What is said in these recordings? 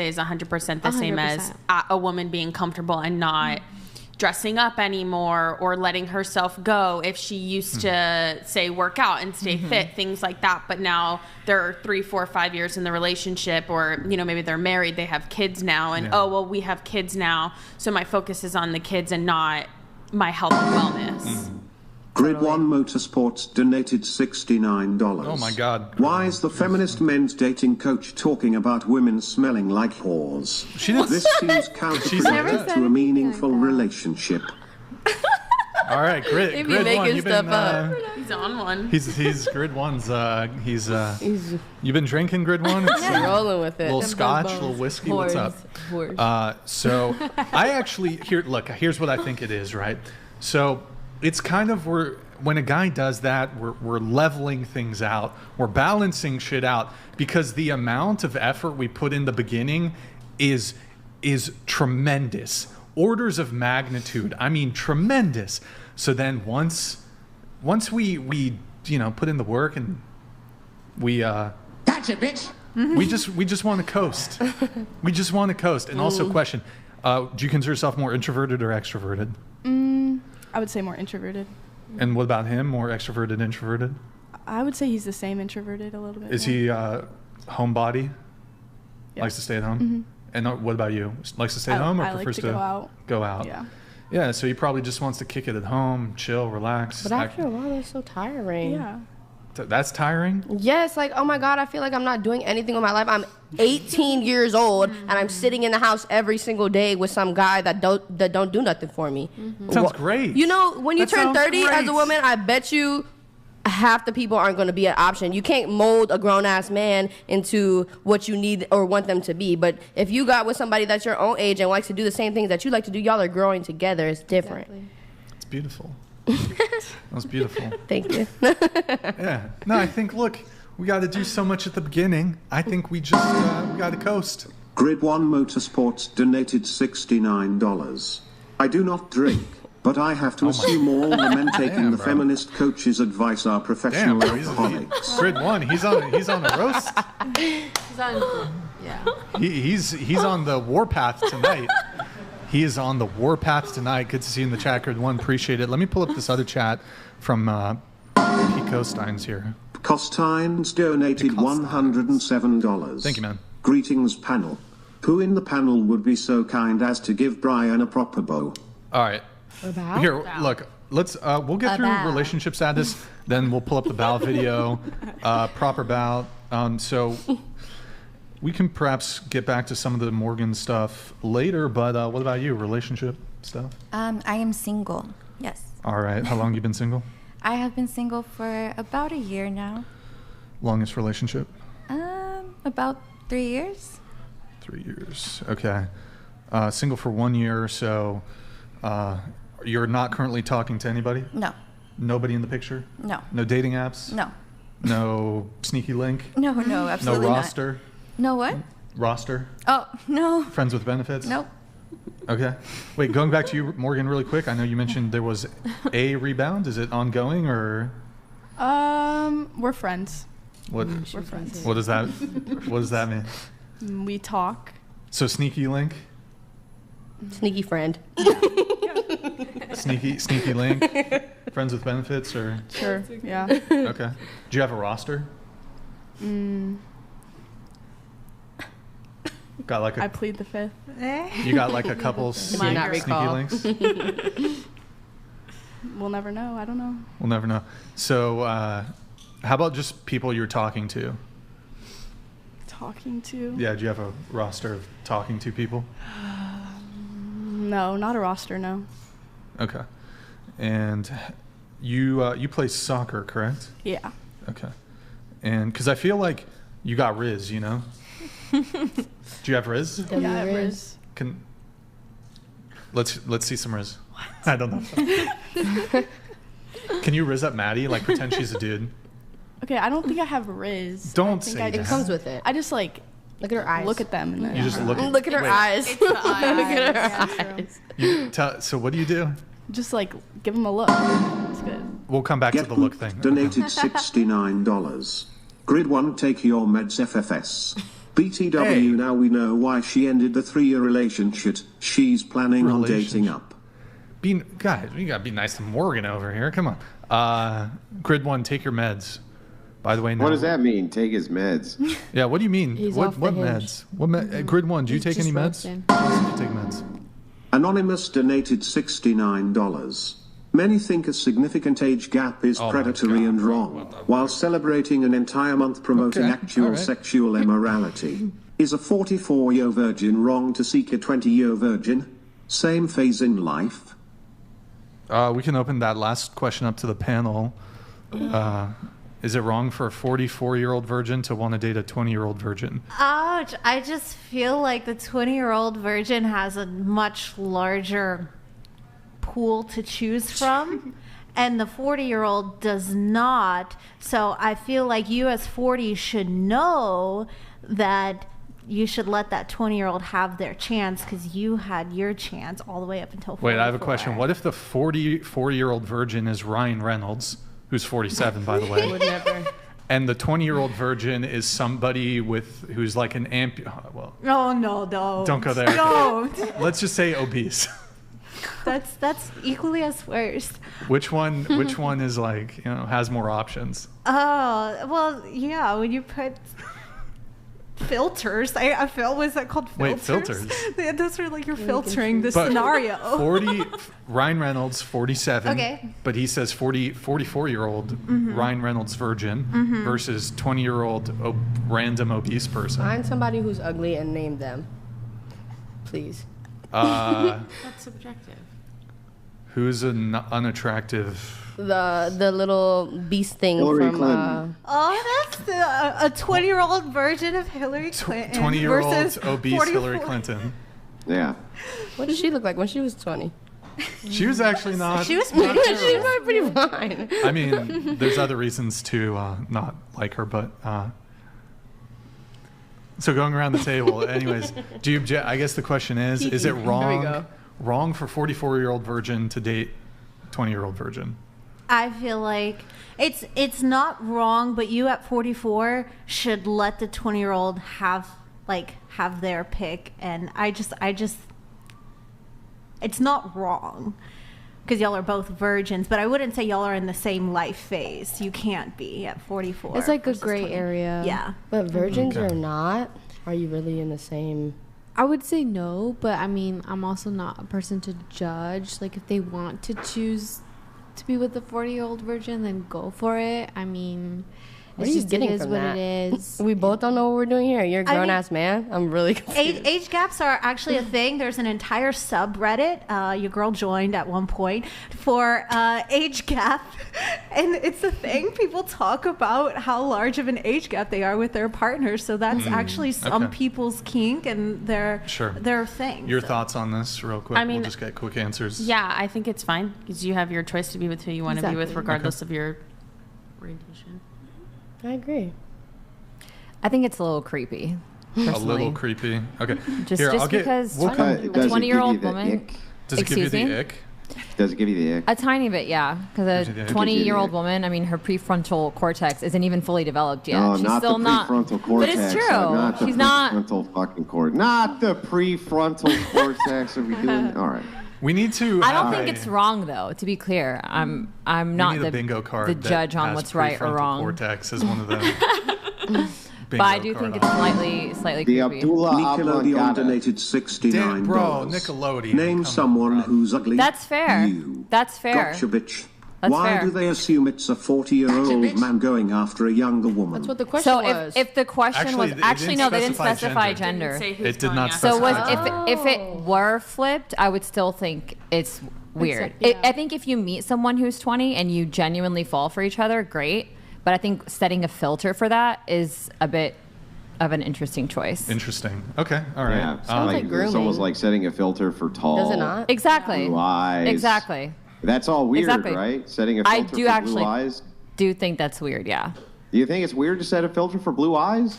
is 100% the same 100%. as a woman being comfortable and not dressing up anymore or letting herself go if she used to say work out and stay fit, things like that. But now they're 3, 4, 5 years in the relationship, or maybe they're married, they have kids now, and we have kids now, so my focus is on the kids and not my health and wellness. Grid 1 Motorsports donated $69. Oh my God. Why is the feminist men's dating coach talking about women smelling like whores? This seems counterproductive to a meaningful relationship. All right, Grid One. You've been, He's on one. He's Grid One's. You've been drinking Grid One. It's, rolling with it. Little scotch, little whiskey. What's up? So I actually here's what I think it is. Right. So it's kind of when a guy does that, we're leveling things out, we're balancing shit out, because the amount of effort we put in the beginning is tremendous, orders of magnitude. I mean, tremendous. So then once we put in the work and we gotcha, bitch. we just want to coast. We just want to coast. And also, question: do you consider yourself more introverted or extroverted? I would say more introverted. And what about him? More extroverted, introverted? I would say he's the same, introverted a little bit. Is he homebody? Yep. Likes to stay at home? And what about you? Likes to stay at home or prefers to go out? Go out. Yeah. Yeah, so he probably just wants to kick it at home, chill, relax. But after a while, that's so tiring. Yeah. That's tiring? Yes, like, oh my God, I feel like I'm not doing anything with my life. I'm 18 years old, and I'm sitting in the house every single day with some guy that don't do nothing for me. Sounds great. When you turn 30 as a woman, I bet you half the people aren't going to be an option. You can't mold a grown-ass man into what you need or want them to be. But if you got with somebody that's your own age and likes to do the same things that you like to do, y'all are growing together. It's different. Exactly. It's beautiful. That was beautiful. Thank you. Yeah. No, I think, look, we got to do so much at the beginning. I think we just we got to coast. Grid 1 Motorsports donated $69. I do not drink, but I have to assume all the men taking the feminist coach's advice are professional alcoholics. Grid 1, he's on a roast. He's on, yeah. He's on the warpath tonight. He is on the warpath tonight. Good to see you in the chat, Grid 1. Appreciate it. Let me pull up this other chat from Pete Costines here. Costines donated $107. Thank you, man. Greetings, panel. Who in the panel would be so kind as to give Brian a proper bow? All right. Here, look. Let's. We'll get through relationship status. Then we'll pull up the bow video. Proper bow. So we can perhaps get back to some of the Morgan stuff later. But what about you? Relationship stuff? I am single. Yes. All right. How long you been single? I have been single for about a year now. Longest relationship? About 3 years. 3 years. Okay. Single for 1 year. So you're not currently talking to anybody? No. Nobody in the picture? No. No dating apps? No. No sneaky link? No, absolutely no not. roster? No what? Roster? Oh, no. Friends with benefits? Nope. Okay. Wait, going back to you, Morgan, really quick. I know you mentioned there was a rebound. Is it ongoing or? We're friends. What? We're friends. What does that mean? We talk. So sneaky link? Sneaky friend. Sneaky link? Friends with benefits or? Sure, yeah. Okay. Do you have a roster? Got like I plead the fifth. You got like a couple sneaky links? We'll never know. I don't know. We'll never know. So how about just people you're talking to? Talking to? Yeah, do you have a roster of talking to people? No, not a roster, no. Okay. And you play soccer, correct? Yeah. Okay. And because I feel like you got Riz, you know? Do you have Riz? Yeah, I have Riz. Let's see some Riz. What? I don't know. Can you Riz up Maddie? Like pretend she's a dude. Okay, I don't think I have Riz. Don't say that. It comes with it. I just like look at her eyes. Look at them and then you just look at her eyes. It's the eyes. Look at her eyes. So what do you do? Just like give them a look. It's good. We'll come back to the look thing. Donated $69. Grid 1, take your meds, FFS. BTW, Hey. now we know why she ended the 3-year relationship. She's planning on dating up. Guys, you gotta be nice to Morgan over here. Come on. Grid 1, take your meds. By the way, now. What does that mean? Take his meds. Yeah, what do you mean? He's What off the hinge. meds? What Grid 1, do you take any meds? roasting. Yes, you take meds. Anonymous donated $69. Many think a significant age gap is Oh my predatory God. and wrong, while celebrating an entire month promoting Okay, actual all right. sexual immorality. Is a 44-year virgin wrong to seek a 20-year virgin? Same phase in life? We can open that last question up to the panel. Is it wrong for a 44-year-old virgin to want to date a 20-year-old virgin? Ouch. I just feel like the 20-year-old virgin has a much larger pool to choose from, and the 40-year-old does not. So I feel like you as 40 should know that you should let that 20-year-old have their chance because you had your chance all the way up until 44. Wait, I have a question. What if the 44-year-old virgin is Ryan Reynolds, who's 47, by the way? Would never. And the 20-year-old virgin is somebody who's like an well, Oh, no, don't. don't go there. Don't. Let's just say obese. That's equally as worse. Which one is like, has more options? Oh, well, yeah, when you put filters, I feel, was that called filters? Wait, filters? Yeah, those are like you're filtering the But scenario. 40, Ryan Reynolds, 47. Okay. But he says 44-year-old Ryan Reynolds virgin versus 20-year-old random obese person. Find somebody who's ugly and name them. Please. That's subjective. Who's an unattractive? The little beast thing Hillary from Clinton. Oh, that's a 20-year-old version of Hillary Clinton 20-year-old versus obese 44. Hillary Clinton. Yeah. what did she look like when she was 20? She was actually not. She was pretty She was pretty fine. I mean, there's other reasons to not like her, but. So going around the table, anyways, do you object? I guess the question is it Here we go. wrong for 44-year-old virgin to date 20-year-old virgin? I feel like it's not wrong, but you at 44 should let the 20-year-old have their pick, and I just it's not wrong because y'all are both virgins, but I wouldn't say y'all are in the same life phase. You can't be at 44. It's like a versus gray 20. area. Yeah. But virgins Okay. are not. Are you really in the same? I would say no, but I mean, I'm also not a person to judge. Like, if they want to choose to be with the 40-year-old virgin, then go for it. I mean, What it's are you just, getting it is from what that? it is. We both don't know what we're doing here. You're a I mean- grown-ass man. I'm really confused. Age gaps are actually a thing. There's an entire subreddit, your girl joined at one point, for age gap. And it's a thing. People talk about how large of an age gap they are with their partners. So that's actually some okay. people's kink and their thing. Your So- thoughts on this, real quick? I mean, we'll just get quick answers. Yeah, I think it's fine because you have your choice to be with who you want to be with, Exactly. regardless of your orientation. I agree. I think it's a little creepy. A little Personally. creepy. Okay. Just, Here, just I'll get. because We'll a come, Does it give you 20-year-old the woman. ick? does it give you excuse the me? ick? Does it give you the ick? A tiny bit, yeah. Because Gives a you the ick. 20-year-old ick. woman, I mean, her prefrontal cortex isn't even fully developed yet. No, She's not still the not. prefrontal cortex. But it's true. Not the She's not. prefrontal fucking cortex. Not the prefrontal cortex. Are we doing? All right. We need to. I don't think it's wrong, though. To be clear, I'm We not need a bingo card the that judge on has what's right or prefrontal wrong. Cortex is one of them. But I do think it's slightly The creepy. Abdullah Nickelodeon Oblongata. donated $69. Damn, bro, Nickelodeon, Name come someone on. who's ugly. That's fair. You. That's fair. Gotcha, bitch. That's Why fair. do they assume it's a 40-year-old man going after a younger woman? That's what the question So was. if the question Actually, was it actually didn't no, they didn't specify specify gender. gender. It did not So specify. if it were flipped, I would still think it's weird. Except, yeah. I think if you meet someone who's 20 and you genuinely fall for each other, great. But I think setting a filter for that is a bit of an interesting choice. Interesting. Okay. All right. Yeah, Sounds like it's grooming. almost like setting a filter for tall. Does it not? Exactly. Blue eyes. Exactly. That's all weird, Exactly. right? Setting a I filter do for actually- blue eyes. Do think that's weird, yeah. Do you think it's weird to set a filter for blue eyes?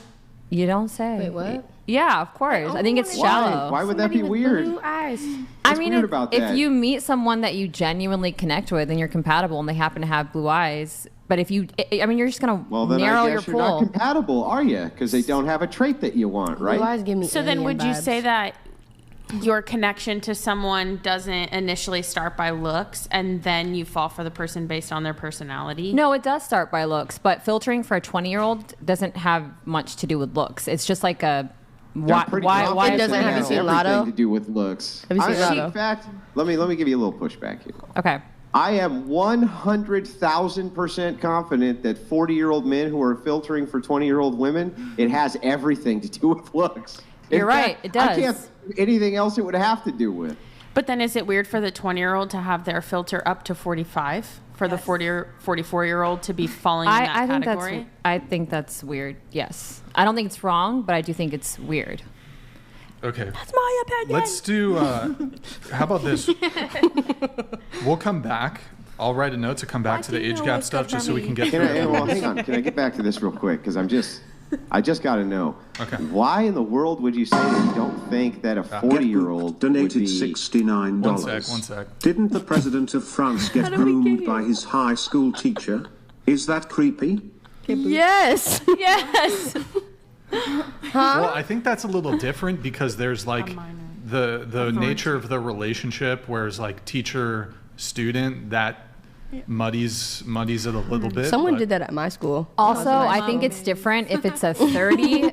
You don't say. Wait, what? Yeah, of course. I think it's Why? shallow. Why would that be weird? Blue eyes. I What's mean, weird about if that? you meet someone that you genuinely connect with and you're compatible and they happen to have blue eyes But if you, I mean, you're just gonna Well, then narrow I your guess you're not pool. compatible, are you? Because they don't have a trait that you want, right? You guys give me So then alien would you vibes. say that your connection to someone doesn't initially start by looks and then you fall for the person based on their personality? No, it does start by looks, but filtering for a 20-year-old doesn't have much to do with looks. It's just like a why It doesn't have to has see everything Lotto? to do with looks. Have you seen Lotto? In fact, let me give you a little pushback here. Okay. I am 100,000% confident that 40-year-old men who are filtering for 20-year-old women, it has everything to do with looks. You're right, it does. I can't think of anything else it would have to do with. But then is it weird for the 20-year-old to have their filter up to 45? For the 40 or 44-year-old to be falling in that category? I think that's weird, yes. I don't think it's wrong, but I do think it's weird. Okay. That's my opinion. Let's do, how about this? We'll come back. I'll write a note to come back to the age gap stuff just so we can get through it. Well, hang on. Can I get back to this real quick? Because I just got to know. Okay. Why in the world would you say that you don't think that a 40-year-old donated would be... $69. One sec. Didn't the president of France get groomed by his high school teacher? Is that creepy? Yes. Yes. Well, I think that's a little different because there's like the nature of the relationship, whereas like teacher student that muddies it a little bit. Someone did that at my school. Also, I think it's different if it's a 30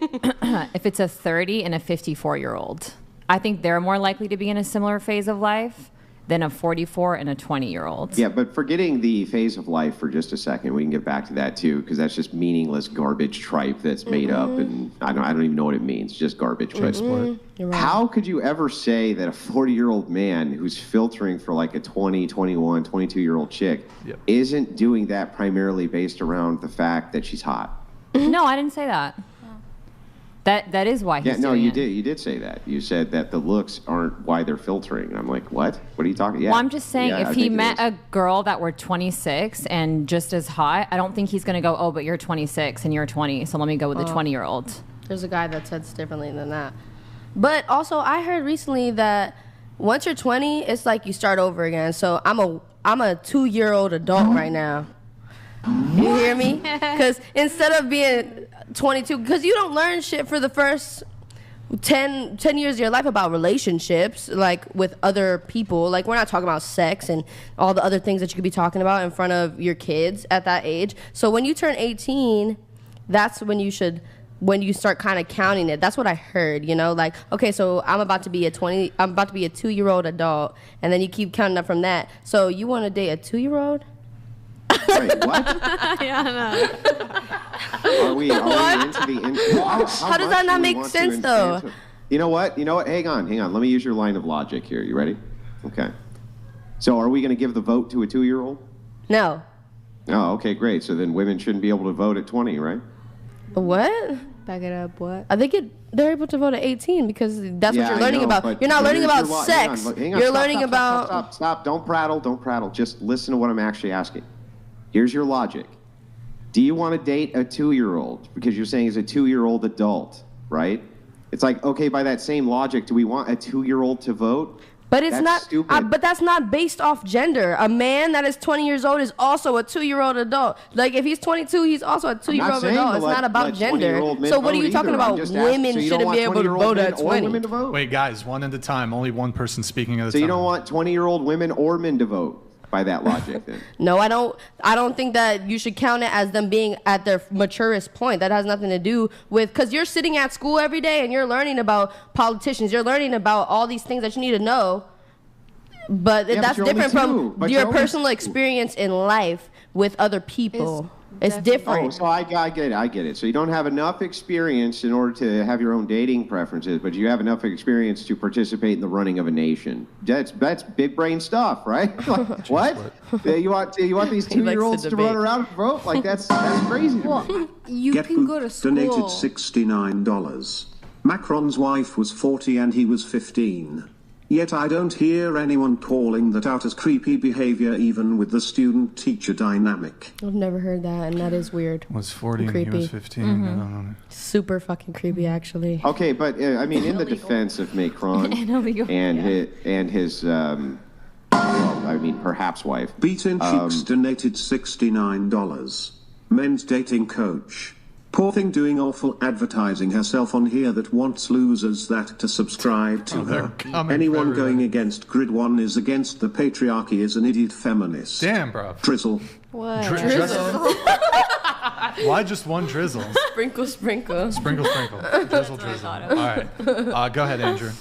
if it's a 30 and a 54-year-old. I think they're more likely to be in a similar phase of life than a 44 and a 20-year-old. Yeah, but forgetting the phase of life for just a second, we can get back to that too, because that's just meaningless garbage tripe that's made up, and I don't even know what it means. Just garbage tripe. Right. How could you ever say that a 40-year-old man who's filtering for like a 20, 21, 22-year-old chick isn't doing that primarily based around the fact that she's hot? No, I didn't say that. That is why he's doing it. You did say that. You said that the looks aren't why they're filtering. I'm like, what? What are you talking? Yeah. Well, I'm just saying, Yeah, if he met a girl that were 26 and just as hot, I don't think he's going to go, oh, but you're 26 and you're 20, so let me go with the 20-year-old. There's a guy that says differently than that. But also, I heard recently that once you're 20, it's like you start over again. So I'm a 2-year-old adult right now. You hear me? Because instead of being 22, because you don't learn shit for the first 10 years of your life about relationships, like with other people. Like, we're not talking about sex and all the other things that you could be talking about in front of your kids at that age. So when you turn 18, that's when you start kind of counting it. That's what I heard, you know, like, okay, so I'm about to be a 2-year-old adult, and then you keep counting up from that. So you want to date a 2-year-old? Wait, what? Are we into the... How does that not make sense, though? You know what? Hang on. Let me use your line of logic here. You ready? Okay. So are we going to give the vote to a 2-year-old? No. Oh, okay, great. So then women shouldn't be able to vote at 20, right? What? Back it up, what? I think they're able to vote at 18 because that's what you're learning about. You're not learning about sex. Hang on, you're learning about... Stop. Don't prattle. Just listen to what I'm actually asking. Here's your logic. Do you want to date a 2-year-old? Because you're saying he's a 2-year-old adult, right? It's like, okay, by that same logic, do we want a 2-year-old to vote? But it's that's not. Stupid. But that's not based off gender. A man that is 20 years old is also a 2-year-old adult. Like, if he's 22, he's also a 2-year-old adult. It's not about gender. So what are you talking about? Women shouldn't be able to vote at 20. Wait, guys, one at a time. Only one person speaking at a time. So you don't want 20-year-old women or men to vote by that logic, then? No, I don't think that you should count it as them being at their maturest point. That has nothing to do with, because you're sitting at school every day and you're learning about politicians. You're learning about all these things that you need to know. But that's different from your personal experience in life with other people. It's different. Oh, so I get it. So you don't have enough experience in order to have your own dating preferences, but you have enough experience to participate in the running of a nation. That's big brain stuff, right? Like, what? You want these 2-year-olds to run around and vote? Like, that's crazy to me. You can go to school. Donated $69. Macron's wife was 40 and he was 15. Yet I don't hear anyone calling that out as creepy behavior, even with the student-teacher dynamic. I've never heard that, and that is weird. Was 40 and he was 15. Mm-hmm. I don't know. Super fucking creepy, actually. Okay, but I mean, in the defense of Macron and his well, I mean, perhaps wife. Beaten Cheeks donated $69. Men's dating coach. Poor thing doing awful advertising herself on here that wants losers that to subscribe to her. Anyone going against Grid 1 is against the patriarchy is an idiot feminist. Damn, bro. Drizzle. What? Drizzle. Why just one drizzle? Sprinkle, sprinkle. Sprinkle, sprinkle. Drizzle, drizzle. All right. Go ahead, Andrew.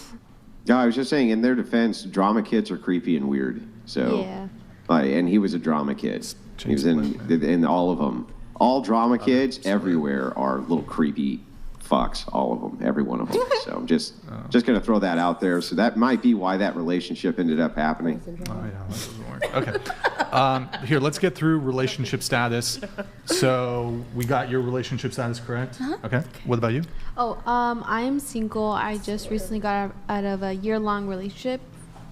No, I was just saying, in their defense, drama kids are creepy and weird. So, Yeah. And he was a drama kid. He was in all of them. All drama kids everywhere are little creepy fucks. All of them, every one of them. So I'm just gonna throw that out there. So that might be why that relationship ended up happening. Oh yeah, that doesn't work. Okay. Here, let's get through relationship status. So we got your relationship status correct. Okay. What about you? Oh, I am single. I just recently got out of a year-long relationship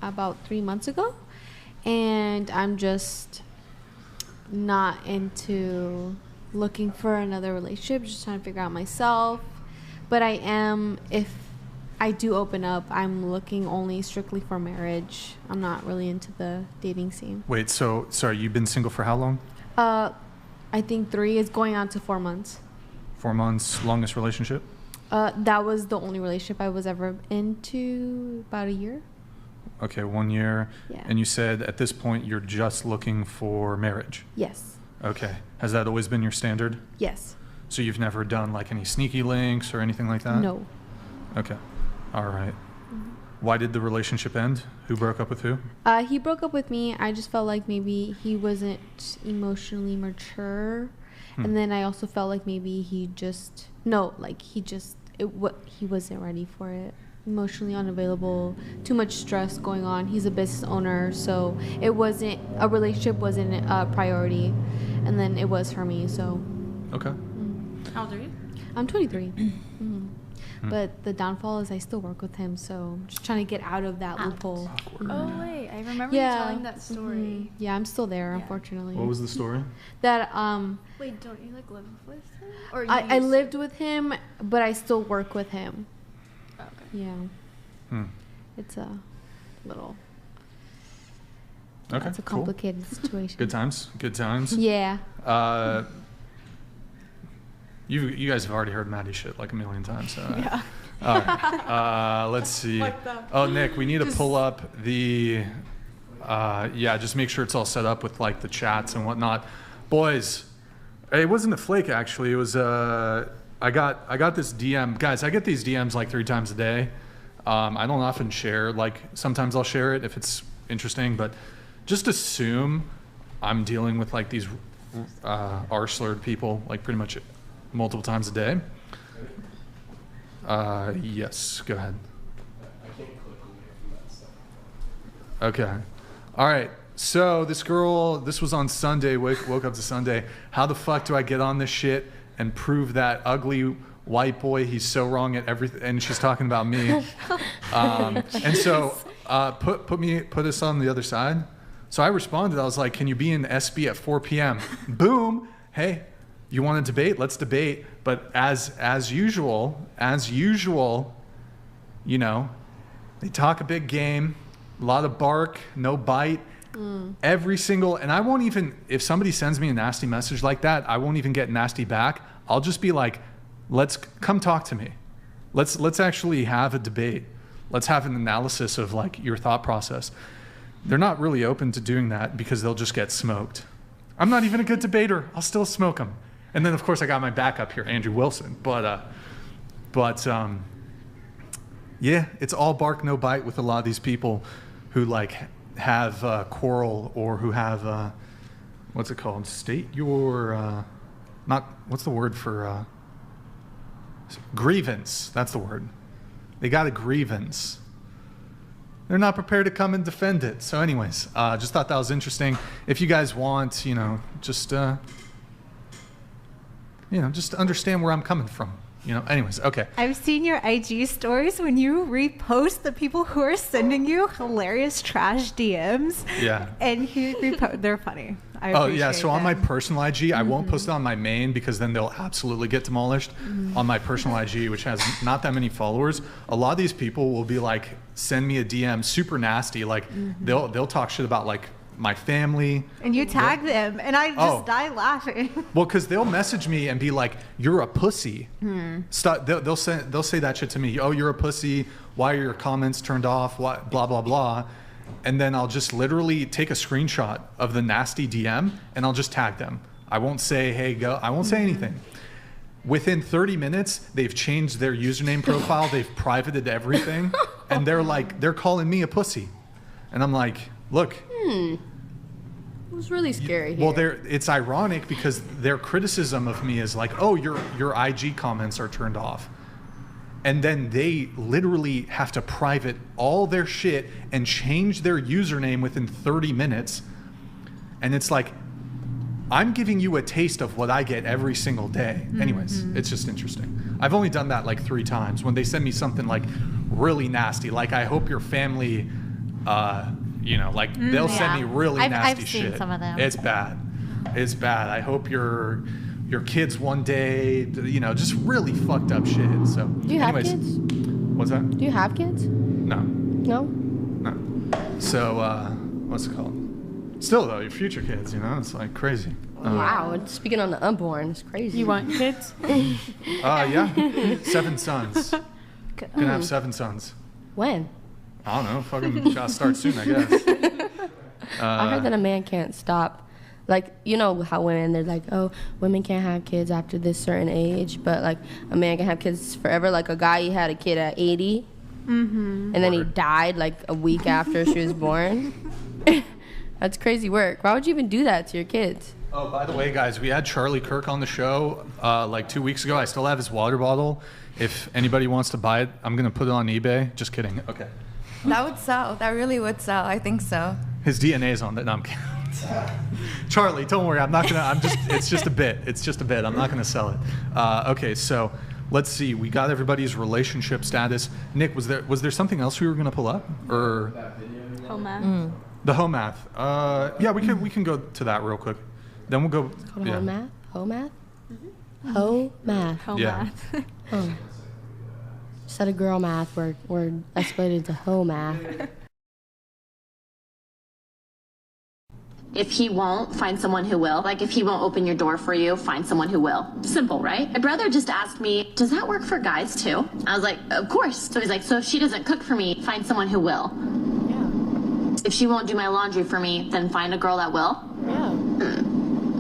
about 3 months ago, and I'm just not into looking for another relationship. Just trying to figure out myself. But I am, if I do open up, I'm looking only strictly for marriage. I'm not really into the dating scene. Wait, so sorry, you've been single for how long? I think 3 is going on to 4 months. 4 months, longest relationship? That was the only relationship I was ever into, about a year. Okay, 1 year. Yeah. And you said at this point you're just looking for marriage. Yes. Okay. Has that always been your standard? Yes. So you've never done like any sneaky links or anything like that? No. Okay. All right. Why did the relationship end? Who broke up with who? He broke up with me. I just felt like maybe he wasn't emotionally mature. And then I also felt like maybe he wasn't ready for it. Emotionally unavailable, too much stress going on. He's a business owner, so a relationship wasn't a priority. And then it was for me, so. Okay. How old are you? I'm 23. But the downfall is I still work with him, so I'm just trying to get out of that loophole. Oh, wait. I remember you telling that story. Yeah, I'm still there, unfortunately. What was the story? That, Wait, don't you, like, live with him? Or I lived with him, but I still work with him. Oh, okay. Yeah. It's a little... Okay, It's a complicated situation. Good times. Good times. Yeah. You guys have already heard Maddie shit like a million times. So, Yeah. All right. Let's see. Oh, Nick, we need to pull up the. Just make sure it's all set up with like the chats and whatnot. Boys, it wasn't a flake actually. It was. I got this DM. Guys, I get these DMs like 3 times a day. I don't often share. Like sometimes I'll share it if it's interesting, but just assume I'm dealing with like these r-slurred people like pretty much multiple times a day. Yes, go ahead. Okay. All right. So this girl, this was on Sunday, woke up to Sunday. How the fuck do I get on this shit and prove that ugly white boy, he's so wrong at everything? And she's talking about me. And so put us on the other side. So I responded. I was like, can you be in SB at 4 p.m.? Boom. Hey, you want to debate? Let's debate. But as usual, you know, they talk a big game, a lot of bark, no bite. Every single, and I won't even, if somebody sends me a nasty message like that, I won't even get nasty back. I'll just be like, let's come talk to me. Let's actually have a debate. Let's have an analysis of like your thought process. They're not really open to doing that because they'll just get smoked. I'm not even a good debater. I'll still smoke them. And then of course I got my backup here, Andrew Wilson. But yeah, it's all bark, no bite with a lot of these people who like have quarrel or who have what's it called? State your not what's the word for grievance? That's the word. They got a grievance. They're not prepared to come and defend it. So anyways, just thought that was interesting. If you guys want, just understand where I'm coming from. Anyways, okay. I've seen your IG stories when you repost the people who are sending you hilarious trash DMs. Yeah. And you repost. They're funny. I Oh yeah, appreciate so on my them. personal IG, I won't post it on my main because then they'll absolutely get demolished. On my personal IG, which has not that many followers, a lot of these people will be like, send me a DM super nasty. Like they'll talk shit about like my family. And you tag them, and I just die laughing. Well, because they'll message me and be like, "You're a pussy." Stop. They'll say that shit to me. Oh, you're a pussy. Why are your comments turned off? What? Blah blah blah. And then I'll just literally take a screenshot of the nasty DM and I'll just tag them. I won't say, "Hey, go." I won't say anything. Within 30 minutes, they've changed their username profile. They've privated everything, and they're calling me a pussy, and I'm like, look. It was really scary here. Well, it's ironic because their criticism of me is like, oh, your IG comments are turned off. And then they literally have to private all their shit and change their username within 30 minutes. And it's like, I'm giving you a taste of what I get every single day. Anyways, it's just interesting. I've only done that like 3 times when they send me something like really nasty. Like, I hope your family... they'll send me really nasty I've shit. seen some of them. It's bad. It's bad. I hope your kids one day, just really fucked up shit. So, Do you have kids? What's that? Do you have kids? No. No? So, what's it called? Still though, your future kids, it's like crazy. Wow. And speaking on the unborn, it's crazy. You want kids? Yeah. 7 sons. Gonna have 7 sons. When? I don't know. Fucking gotta start soon, I guess. I heard that a man can't stop. Like, you know how women, they're like, oh, women can't have kids after this certain age, but like a man can have kids forever. Like a guy, he had a kid at 80, and then he died like a week after she was born. That's crazy work. Why would you even do that to your kids? Oh, by the way, guys, we had Charlie Kirk on the show like 2 weeks ago. I still have his water bottle. If anybody wants to buy it, I'm gonna put it on eBay. Just kidding. Okay. That would sell. That really would sell. I think so. His DNA is on it. No, I'm kidding. Charlie, don't worry. It's just a bit. It's just a bit. I'm not gonna sell it. Okay, so let's see. We got everybody's relationship status. Nick, was there something else we were gonna pull up? Or Home math. the home math? Yeah, we can go to that real quick. Then we'll go. It's called Yeah. home math? Home math? Home math. Home Yeah. math. Oh. Instead of girl math, we're escalated to home math. If he won't, find someone who will. Like, if he won't open your door for you, find someone who will. Simple, right? My brother just asked me, does that work for guys too? I was like, of course. So he's like, so if she doesn't cook for me, find someone who will. Yeah. If she won't do my laundry for me, then find a girl that will. Yeah.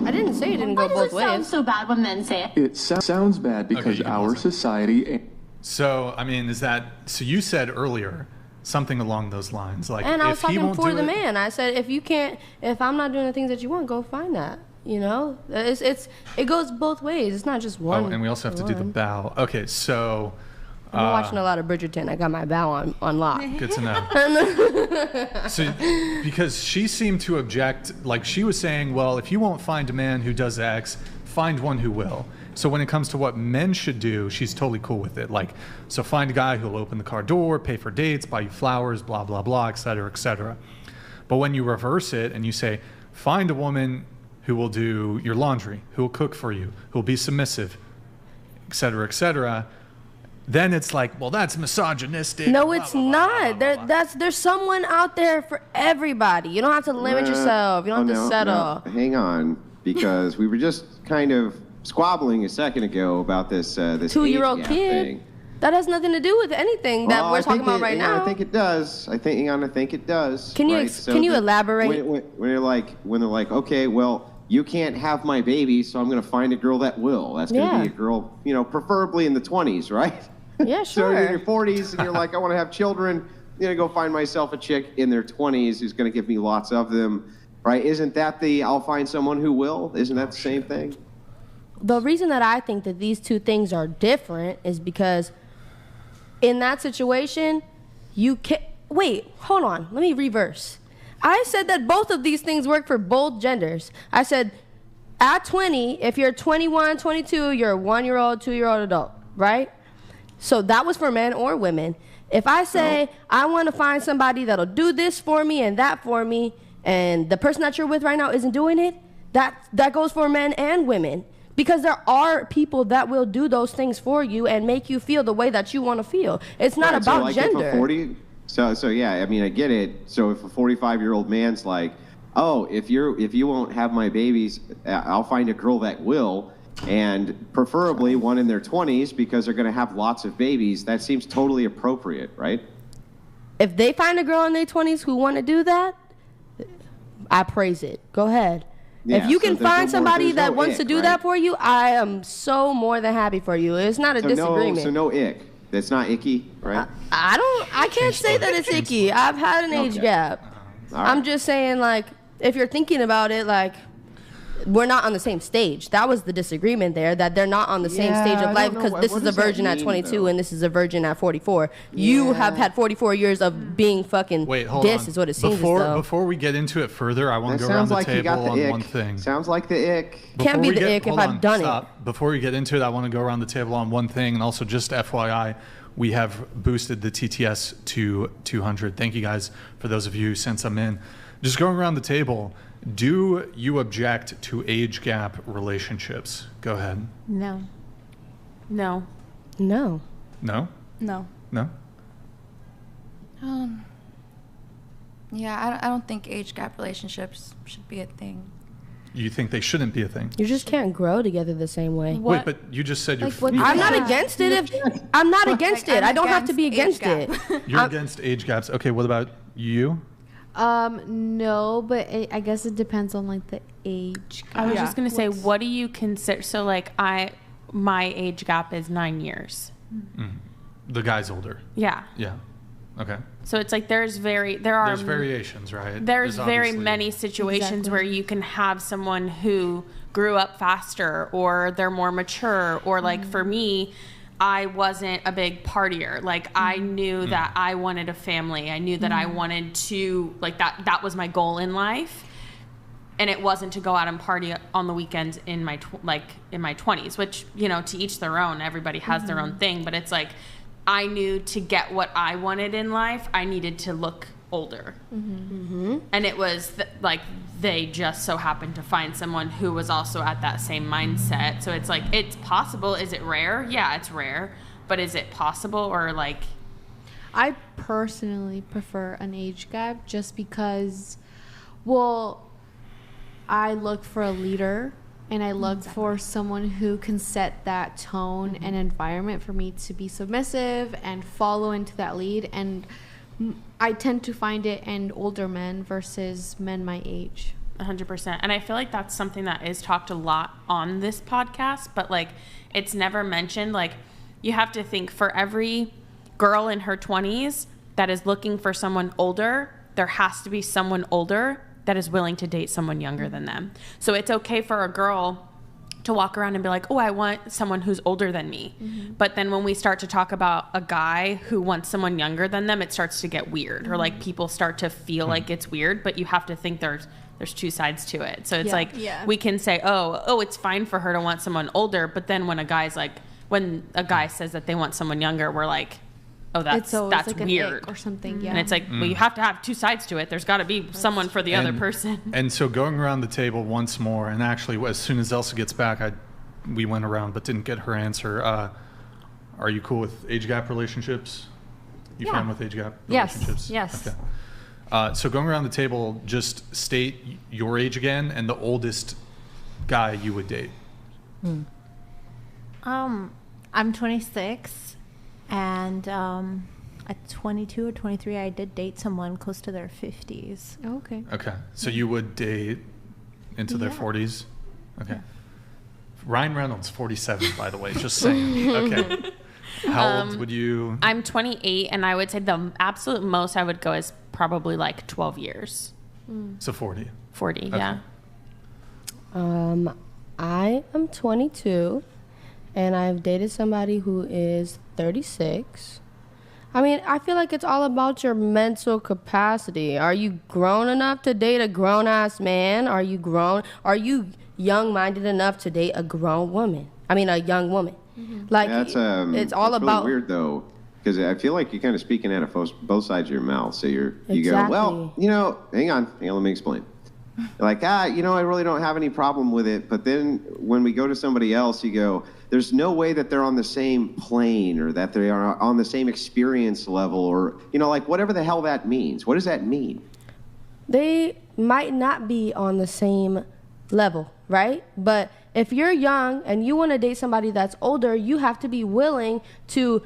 I didn't say it didn't go Why does both it sound ways. so bad when men say it? It sounds bad because you can our pause it. society. So I mean, so you said earlier something along those lines, like, And I was if he talking won't for do the it- man. I said, if I'm not doing the things that you want, go find that. It goes both ways. It's not just one. Oh, and we also have to do the bow. Okay, so I'm watching a lot of Bridgerton. I got my bow on lock. good to know. So, because she seemed to object, like she was saying, well, if you won't find a man who does X, find one who will. So when it comes to what men should do, she's totally cool with it. Like, so find a guy who'll open the car door, pay for dates, buy you flowers, blah, blah, blah, et cetera, et cetera. But when you reverse it and you say, find a woman who will do your laundry, who will cook for you, who will be submissive, et cetera, then it's like, well, that's misogynistic. No, blah, it's blah, blah, not. blah, blah, blah. There's someone out there for everybody. You don't have to limit yourself. You don't have to settle. No, hang on, because we were just kind of squabbling a second ago about this 2-year-old age gap kid. thing. That has nothing to do with anything that we're talking about right now. I think it does. I think it does. Can you right? can you elaborate? When they're like, okay, well, you can't have my baby, so I'm going to find a girl that will. That's going to be a girl, preferably in the 20s, right? Yeah, So sure. you're in your 40s and you're like, I want to have children. I'm going to go find myself a chick in their 20s who's going to give me lots of them, right? Isn't that I'll find someone who will? Isn't that the same thing? The reason that I think that these two things are different is because in that situation, you can't... Wait, hold on. Let me reverse. I said that both of these things work for both genders. I said at 20, if you're 21, 22, you're a 1-year-old, 2-year-old adult. right? So that was for men or women. If I say, I want to find somebody that'll do this for me and that for me, and the person that you're with right now isn't doing it, that goes for men and women. Because there are people that will do those things for you and make you feel the way that you want to feel. It's not about so like gender. So yeah, I mean, I get it. So if a 45-year-old man's like, oh, if you won't have my babies, I'll find a girl that will, and preferably one in their 20s because they're going to have lots of babies, that seems totally appropriate, right? If they find a girl in their 20s who want to do that, I praise it. Go ahead. Yeah, if you can find somebody that no wants to do that for you, I am so more than happy for you. It's not a disagreement. So no ick. That's not icky, right? I can't say that it's icky. I've had an age gap. Right. I'm just saying, like, if you're thinking about it, like, we're not on the same stage. That was the disagreement there, that they're not on the same stage of life, because this is a virgin at 22 and this is a virgin at 44. You have had 44 years of being fucking is what it seems as though. Before we get into it further, I want to go around the table on one thing. Sounds like the ick. Can't be the ick if I've done it. Before we get into it, I want to go around the table on one thing, and also just FYI, we have boosted the TTS to 200. Thank you guys for those of you who sent some in. Just going around the table, do you object to age gap relationships? Go ahead. No. No. No. No? No. No? Yeah, I don't think age gap relationships should be a thing. You think they shouldn't be a thing? You just can't grow together the same way. Wait, but you just said you're... I'm not against it. I'm not against it. I don't have to be against it. You're against age gaps. Okay, what about you? No, but I guess it depends on like the age gap. I was just gonna say, what do you consider? So like my age gap is 9 years. Mm. The guy's older. Yeah. Yeah. Okay. So it's like there's variations, right? There's very many situations where you can have someone who grew up faster, or they're more mature, or like for me, I wasn't a big partier. Like I knew that I wanted a family. I knew that I wanted to, like, that was my goal in life. And it wasn't to go out and party on the weekends in my 20s, which, you know, to each their own. Everybody has their own thing, but it's like I knew to get what I wanted in life, I needed to look older. And it was like they just so happened to find someone who was also at that same mindset. So it's like, it's possible. Is it rare? Yeah, it's rare. But is it possible? Or like, I personally prefer an age gap just because, well, I look for a leader, and I look for someone who can set that tone and environment for me to be submissive and follow into that lead. And I tend to find it in older men versus men my age. 100%. And I feel like that's something that is talked a lot on this podcast, but like it's never mentioned. Like you have to think, for every girl in her 20s that is looking for someone older, there has to be someone older that is willing to date someone younger than them. So it's okay for a girl to walk around and be like, oh, I want someone who's older than me. But then when we start to talk about a guy who wants someone younger than them, it starts to get weird, or like people start to feel like it's weird. But you have to think there's two sides to it. So it's we can say, oh, it's fine for her to want someone older. But then when a guy says that they want someone younger, we're like, oh, that's like weird or something. Yeah. And it's like, well, you have to have two sides to it. There's got to be someone for the other person. And so going around the table once more, and actually as soon as Elsa gets back, we went around but didn't get her answer. Are you cool with age gap relationships? You fine with age gap relationships? Yes. Okay. So going around the table, just state your age again and the oldest guy you would date. I'm 26. And at 22 or 23, I did date someone close to their 50s. Okay. Okay. So you would date into their 40s? Okay. Ryan Reynolds, 47, by the way. Just saying. Okay. How old would you? I'm 28, and I would say the absolute most I would go is probably like 12 years. So 40. 40, yeah. I am 22. And I've dated somebody who is 36. I mean, I feel like it's all about your mental capacity. Are you grown enough to date a grown-ass man? Are you young-minded enough to date a grown woman? I mean, a young woman. Like That's it's all that's about really weird though, because I feel like you're kind of speaking out of both sides of your mouth. So you go, Exactly. well, hang on, let me explain. You're like, I really don't have any problem with it. But then when we go to somebody else, you go, there's no way that they're on the same plane or that they are on the same experience level or, like whatever the hell that means. What does that mean? They might not be on the same level, right? But if you're young and you want to date somebody that's older, you have to be willing to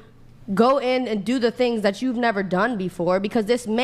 go in and do the things that you've never done before, because this man